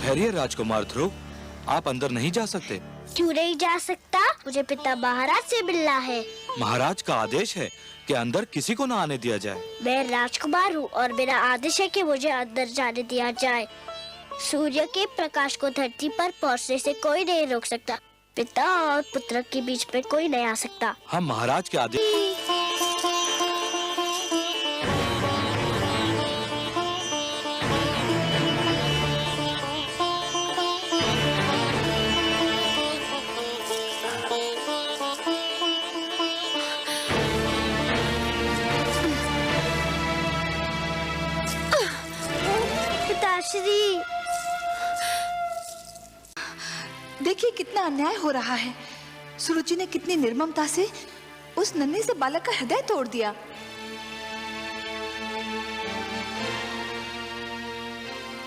ठहरिए राजकुमार ध्रुव, आप अंदर नहीं जा सकते। क्यों नहीं जा सकता? मुझे पिता महाराज से मिलना है। महाराज का आदेश है कि अंदर किसी को न आने दिया जाए। मैं राजकुमार हूँ और मेरा आदेश है कि मुझे अंदर जाने दिया जाए। सूर्य के प्रकाश को धरती पर पहुँचने से कोई नहीं रोक सकता। पिता और पुत्र के बीच में कोई नहीं आ सकता। हम महाराज के आदेश। पिताश्री, देखिए कितना अन्याय हो रहा है। सुरुचि ने कितनी निर्ममता से उस नन्हे से बालक का हृदय तोड़ दिया।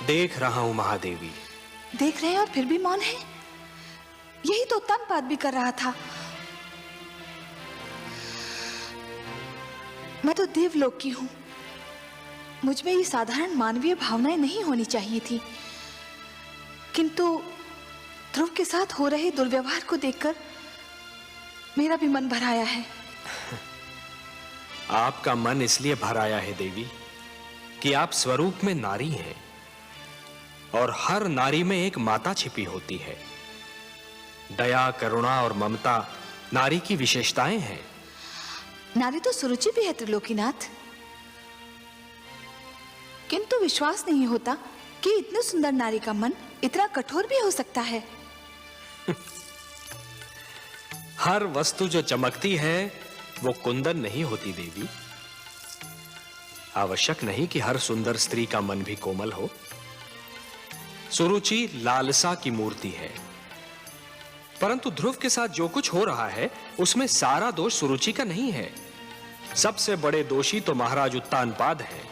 देख रहा हूं महादेवी। देख रहे हैं और फिर भी मौन है। यही तो उत्तानपाद भी कर रहा था। मैं तो देवलोक की हूं। मुझ में ये साधारण मानवीय भावनाएं नहीं होनी चाहिए थी, किंतु ध्रुव के साथ हो रहे दुर्व्यवहार को देखकर मेरा भी मन भर आया है। आपका मन इसलिए भर आया है देवी कि आप स्वरूप में नारी हैं और हर नारी में एक माता छिपी होती है। दया, करुणा और ममता नारी की विशेषताएं हैं। नारी तो सुरुचि भी है त्रिलोकीनाथ, किंतु विश्वास नहीं होता कि इतने सुंदर नारी का मन इतना कठोर भी हो सकता है। हर वस्तु जो चमकती है वो कुंदन नहीं होती देवी। आवश्यक नहीं कि हर सुंदर स्त्री का मन भी कोमल हो। सुरुचि लालसा की मूर्ति है, परंतु ध्रुव के साथ जो कुछ हो रहा है उसमें सारा दोष सुरुचि का नहीं है। सबसे बड़े दोषी तो महाराज उत्तानपाद हैं।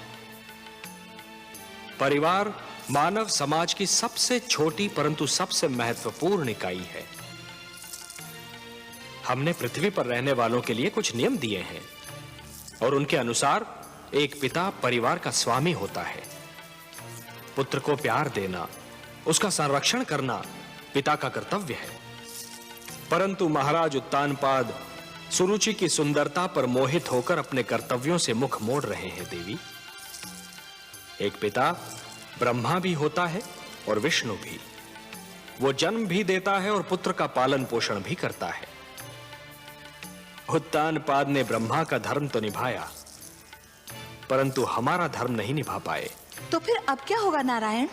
परिवार मानव समाज की सबसे छोटी परंतु सबसे महत्वपूर्ण इकाई है। हमने पृथ्वी पर रहने वालों के लिए कुछ नियम दिए हैं और उनके अनुसार एक पिता परिवार का स्वामी होता है। पुत्र को प्यार देना, उसका संरक्षण करना पिता का कर्तव्य है। परंतु महाराज उत्तानपाद सुरुचि की सुंदरता पर मोहित होकर अपने कर्तव्यों से मुख मोड़ रहे हैं देवी। एक पिता ब्रह्मा भी होता है और विष्णु भी। वो जन्म भी देता है और पुत्र का पालन पोषण भी करता है। उत्तानपाद ने ब्रह्मा का धर्म तो निभाया, परंतु हमारा धर्म नहीं निभा पाए। तो फिर अब क्या होगा नारायण?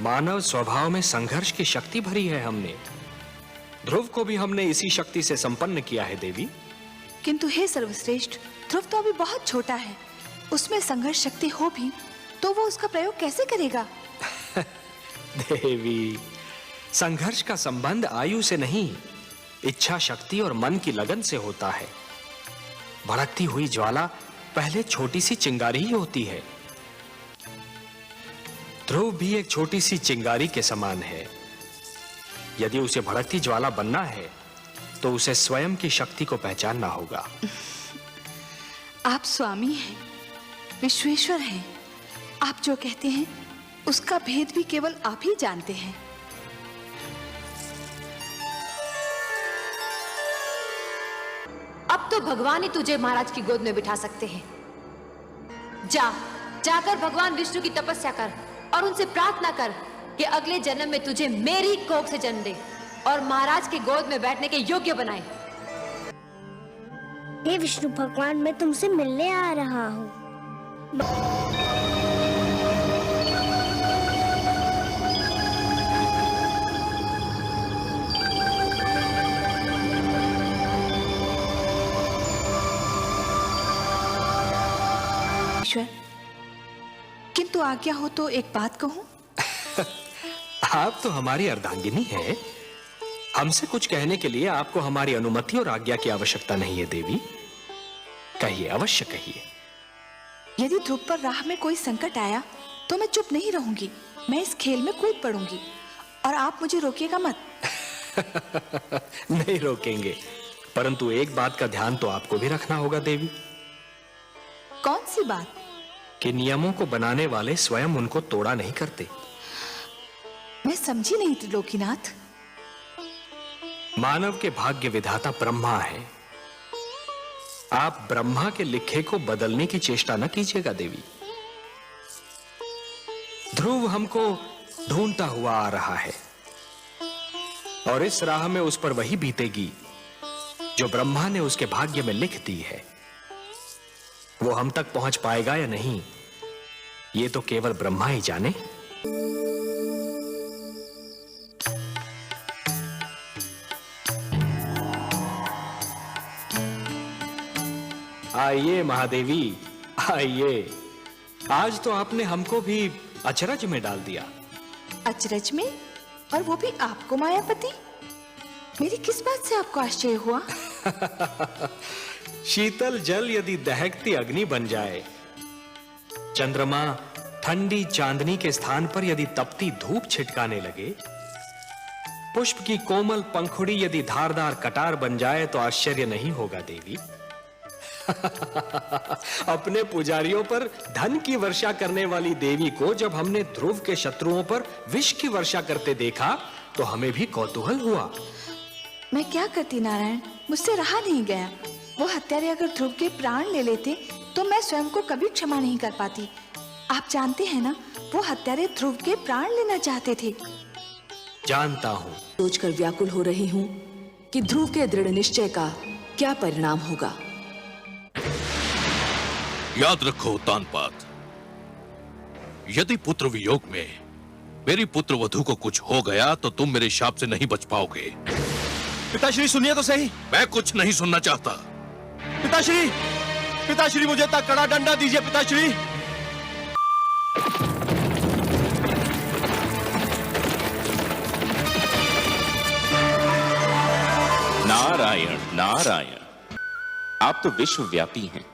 मानव स्वभाव में संघर्ष की शक्ति भरी है हमने। ध्रुव को भी हमने इसी शक्ति से संपन्न किया है देवी। किंतु हे सर्वश्रेष्ठ, ध्रुव तो अभी बहुत छोटा है। उसमें संघर्ष शक्ति हो भी तो वो उसका प्रयोग कैसे करेगा? देवी, संघर्ष का संबंध आयु से नहीं, इच्छा शक्ति और मन की लगन से होता है। भड़कती हुई ज्वाला पहले छोटी सी चिंगारी ही होती है। ध्रुव भी एक छोटी सी चिंगारी के समान है। यदि उसे भड़कती ज्वाला बनना है तो उसे स्वयं की शक्ति को पहचानना होगा। आप स्वामी हैं, विश्वेश्वर हैं। आप जो कहते हैं उसका भेद भी केवल आप ही जानते हैं। अब तो भगवान ही तुझे महाराज की गोद में बिठा सकते हैं। जाकर भगवान विष्णु की तपस्या कर और उनसे प्रार्थना कर कि अगले जन्म में तुझे मेरी कोख से जन्म दे और महाराज की गोद में बैठने के योग्य बनाए। हे विष्णु भगवान, मैं तुमसे मिलने आ रहा हूँ। किंतु आज्ञा हो तो एक बात कहूं? आप तो हमारी अर्धांगिनी हैं। हमसे कुछ कहने के लिए आपको हमारी अनुमति और आज्ञा की आवश्यकता नहीं है देवी। कहिए, अवश्य कहिए। यदि ध्रुव पर राह में कोई संकट आया तो मैं चुप नहीं रहूंगी। मैं इस खेल में कूद पड़ूंगी और आप मुझे रोकिएगा मत। नहीं रोकेंगे, परंतु एक बात का ध्यान तो आपको भी रखना होगा देवी। कौन सी बात? कि नियमों को बनाने वाले स्वयं उनको तोड़ा नहीं करते। मैं समझी नहीं त्रिलोकीनाथ। मानव के भाग्य विधाता ब्रह्मा है। आप ब्रह्मा के लिखे को बदलने की चेष्टा न कीजिएगा देवी। ध्रुव हमको ढूंढता हुआ आ रहा है और इस राह में उस पर वही बीतेगी जो ब्रह्मा ने उसके भाग्य में लिख दी है। वो हम तक पहुंच पाएगा या नहीं, ये तो केवल ब्रह्मा ही जाने। आइए महादेवी, आइए। आज तो आपने हमको भी अचरज में डाल दिया। अचरज में? और वो भी आपको मायापति? मेरी किस बात से आपको आश्चर्य हुआ? शीतल जल यदि दहकती अग्नि बन जाए, चंद्रमा ठंडी चांदनी के स्थान पर यदि तपती धूप छिटकाने लगे, पुष्प की कोमल पंखुड़ी यदि धारदार कटार बन जाए तो आश्चर्य नहीं होगा देवी। अपने पुजारियों पर धन की वर्षा करने वाली देवी को जब हमने ध्रुव के शत्रुओं पर विष की वर्षा करते देखा तो हमें भी कौतूहल हुआ। मैं क्या करती नारायण, मुझसे रहा नहीं गया। वो हत्यारे अगर ध्रुव के प्राण ले लेते तो मैं स्वयं को कभी क्षमा नहीं कर पाती। आप जानते हैं ना, वो हत्यारे ध्रुव के प्राण लेना चाहते थे। जानता हूं। सोचकर व्याकुल हो रही हूं कि ध्रुव के दृढ़ निश्चय का क्या परिणाम होगा। याद रखो उत्तानपाद, यदि पुत्र वियोग में मेरी पुत्र वधू को कुछ हो गया तो तुम मेरे शाप से नहीं बच पाओगे। पिताश्री सुनिए तो सही। मैं कुछ नहीं सुनना चाहता। पिताश्री, पिताश्री मुझे इतना कड़ा डंडा दीजिए पिताश्री। नारायण नारायण, आप तो विश्वव्यापी हैं,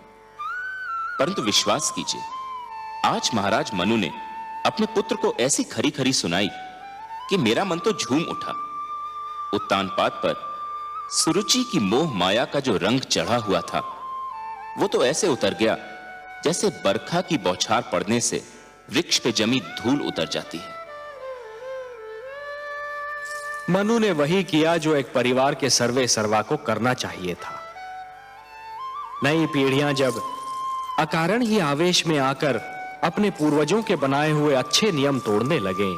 परंतु विश्वास कीजिए, आज महाराज मनु ने अपने पुत्र को ऐसी खरी खरी सुनाई कि मेरा मन तो झूम उठा। उत्तानपाद पर सुरुचि की मोह माया का जो रंग चढ़ा हुआ था वो तो ऐसे उतर गया जैसे बरखा की बौछार पड़ने से वृक्ष पे जमी धूल उतर जाती है। मनु ने वही किया जो एक परिवार के सर्वे सर्वा को करना चाहिए था। नई पीढ़ियां जब अकारण ही आवेश में आकर अपने पूर्वजों के बनाए हुए अच्छे नियम तोड़ने लगे,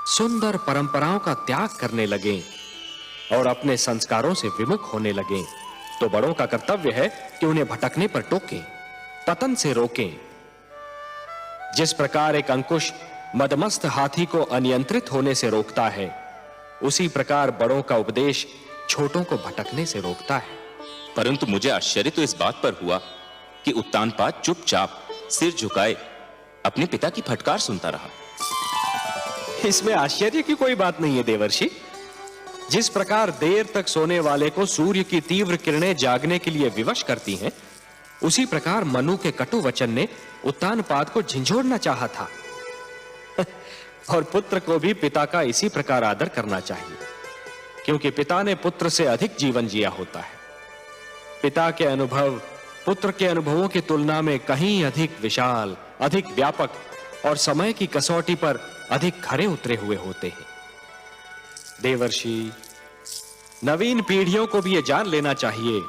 सुंदर परंपराओं का त्याग करने लगे और अपने संस्कारों से विमुख होने लगे, तो बड़ों का कर्तव्य है कि उन्हें भटकने पर टोकें, पतन से रोकें। जिस प्रकार एक अंकुश मदमस्त हाथी को अनियंत्रित होने से रोकता है, उसी प्रकार बड़ों का उपदेश छोटों को भटकने से रोकता है। परंतु मुझे आश्चर्य तो इस बात पर हुआ कि उत्तानपाद चुपचाप सिर झुकाए अपने पिता की फटकार सुनता रहा। इसमें आश्चर्य की कोई बात नहीं है देवर्षि। जिस प्रकार देर तक सोने वाले को सूर्य की तीव्र किरणें जागने के लिए विवश करती हैं, उसी प्रकार मनु के कटु वचन ने उत्तानपाद को झिंझोड़ना चाहा था। और पुत्र को भी पिता का इसी प्रकार आदर करना चाहिए, क्योंकि पिता ने पुत्र से अधिक जीवन जिया होता है। पिता के अनुभव पुत्र के अनुभवों की तुलना में कहीं अधिक विशाल, अधिक व्यापक और समय की कसौटी पर अधिक खरे उतरे हुए होते हैं। देवर्षि, नवीन पीढ़ियों को भी यह जान लेना चाहिए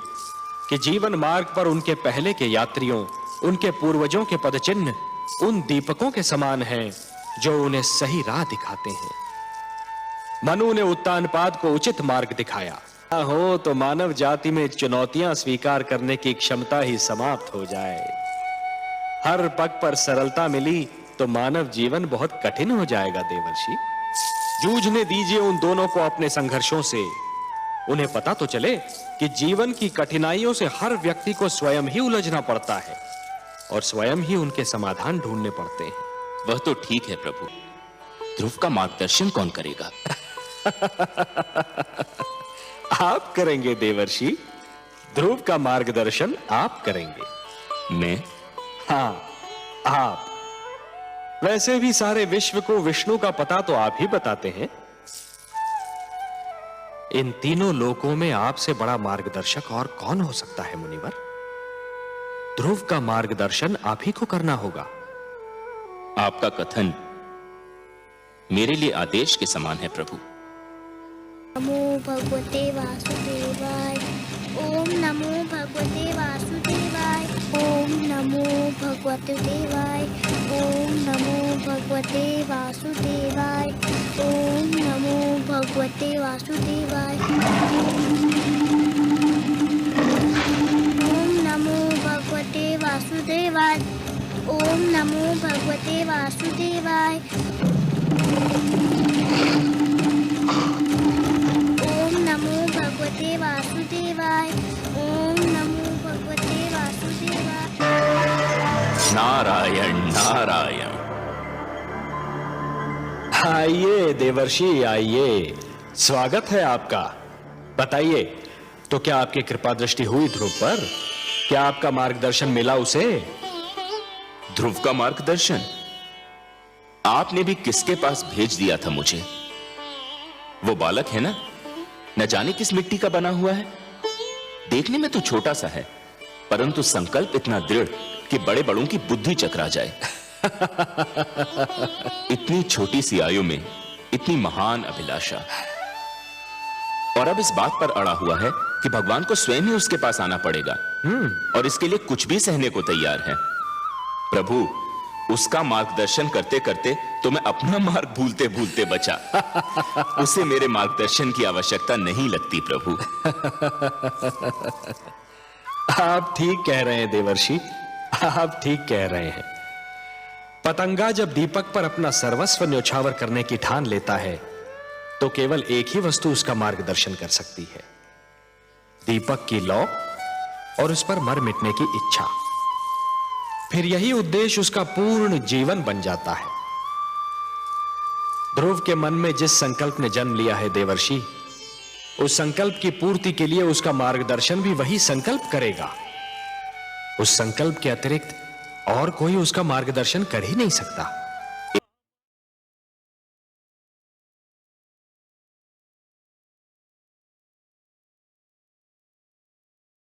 कि जीवन मार्ग पर उनके पहले के यात्रियों, उनके पूर्वजों के पदचिन्ह उन दीपकों के समान हैं जो उन्हें सही राह दिखाते हैं। मनु ने उत्तानपाद को उचित मार्ग दिखाया। हो तो मानव जाति में चुनौतियां स्वीकार करने की क्षमता ही समाप्त हो जाए। हर पग पर सरलता मिली तो मानव जीवन बहुत कठिन हो जाएगा देवर्षि। जूझने दीजिए उन दोनों को अपने संघर्षों से। उन्हें पता तो चले कि जीवन की कठिनाइयों से हर व्यक्ति को स्वयं ही उलझना पड़ता है और स्वयं ही उनके समाधान ढूंढने पड़ते हैं। वह तो ठीक है प्रभु, ध्रुव का मार्गदर्शन कौन करेगा? आप करेंगे देवर्षि, ध्रुव का मार्गदर्शन आप करेंगे। मैं? हाँ, आप। वैसे भी सारे विश्व को विष्णु का पता तो आप ही बताते हैं। इन तीनों लोकों में आपसे बड़ा मार्गदर्शक और कौन हो सकता है मुनिवर? ध्रुव का मार्गदर्शन आप ही को करना होगा। आपका कथन मेरे लिए आदेश के समान है प्रभु। नमो भगवते वासुदेवाय। ओम नमो भगवते वासुदेवाय। ओम नमो भगवते देवाय। ओम नमो भगवते वासुदेवाय। ओम नमो भगवते वासुदेवाय। ओम नमो भगवते वासुदेवाय। ओम नमो भगवते वासुदेवाय। ओम नमो भगवते वासुदेवाय। ओम नमो भगवते वासुदेवाय। नारायण नारायण। आइए देवर्षि आइए, स्वागत है आपका। बताइए, तो क्या आपकी कृपा दृष्टि हुई ध्रुव पर? क्या आपका मार्गदर्शन मिला उसे? ध्रुव का मार्गदर्शन आपने भी किसके पास भेज दिया था मुझे? वो बालक है ना, न जाने किस मिट्टी का बना हुआ है। देखने में तो छोटा सा है, परंतु संकल्प इतना दृढ़ कि बड़े बड़ों की बुद्धि चकरा जाए। इतनी छोटी सी आयु में इतनी महान अभिलाषा, और अब इस बात पर अड़ा हुआ है कि भगवान को स्वयं ही उसके पास आना पड़ेगा, और इसके लिए कुछ भी सहने को तैयार है। प्रभु, उसका मार्गदर्शन करते करते तो मैं अपना मार्ग भूलते भूलते बचा। उसे मेरे मार्गदर्शन की आवश्यकता नहीं लगती प्रभु। आप ठीक कह रहे हैं देवर्षि, आप ठीक कह रहे हैं। पतंगा जब दीपक पर अपना सर्वस्व न्योछावर करने की ठान लेता है तो केवल एक ही वस्तु उसका मार्गदर्शन कर सकती है, दीपक की लौ और उस पर मर मिटने की इच्छा। फिर यही उद्देश्य उसका पूर्ण जीवन बन जाता है। ध्रुव के मन में जिस संकल्प ने जन्म लिया है देवर्षि, उस संकल्प की पूर्ति के लिए उसका मार्गदर्शन भी वही संकल्प करेगा। उस संकल्प के अतिरिक्त और कोई उसका मार्गदर्शन कर ही नहीं सकता।